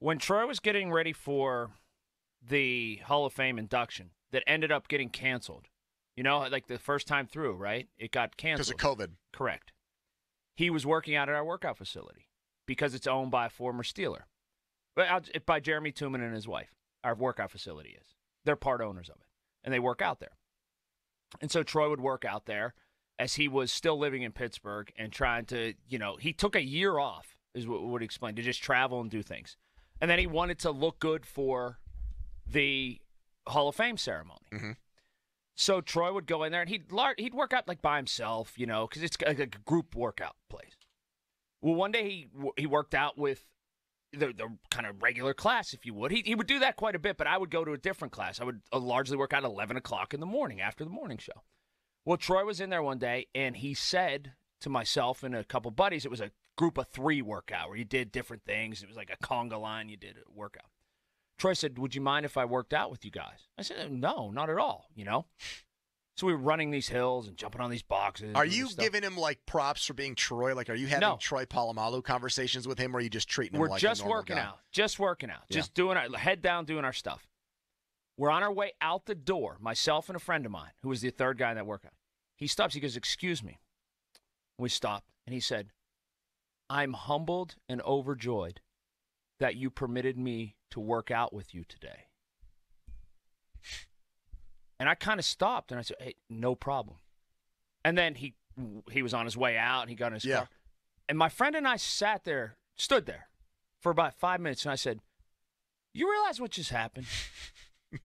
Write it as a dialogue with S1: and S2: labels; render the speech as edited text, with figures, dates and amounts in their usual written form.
S1: When Troy was getting ready for the Hall of Fame induction that ended up getting canceled, like the first time through, right? It got canceled.
S2: Because of COVID.
S1: Correct. He was working out at our workout facility because it's owned by a former Steeler. By Jeremy Tooman and his wife. Our workout facility is. They're part owners of it, and they work out there. And so Troy would work out there as he was still living in Pittsburgh and trying to, he took a year off, is what he explained, to just travel and do things. And then he wanted to look good for the Hall of Fame ceremony.
S2: Mm-hmm.
S1: So Troy would go in there, and he'd work out like by himself, because it's like a group workout place. Well, one day he worked out with the kind of regular class, if you would. He would do that quite a bit, but I would go to a different class. I would largely work out at 11 o'clock in the morning after the morning show. Well, Troy was in there one day, and he said to myself and a couple buddies, it was a group of 3 workout where you did different things. It was like a conga line. You did a workout. Troy said, would you mind if I worked out with you guys? I said, no, not at all, So we were running these hills and jumping on these boxes.
S2: Are you giving him, props for being Troy? Are you having Troy Polamalu conversations with him, or are you just treating him like a normal guy?
S1: We're just working out. Yeah. Just doing our head down, doing our stuff. We're on our way out the door, myself and a friend of mine, who was the third guy in that workout. He stops. He goes, excuse me. We stopped, and he said, I'm humbled and overjoyed that you permitted me to work out with you today. And I kind of stopped, and I said, hey, no problem. And then he was on his way out, and he got in his car. And my friend and I stood there for about 5 minutes, and I said, you realize what just happened?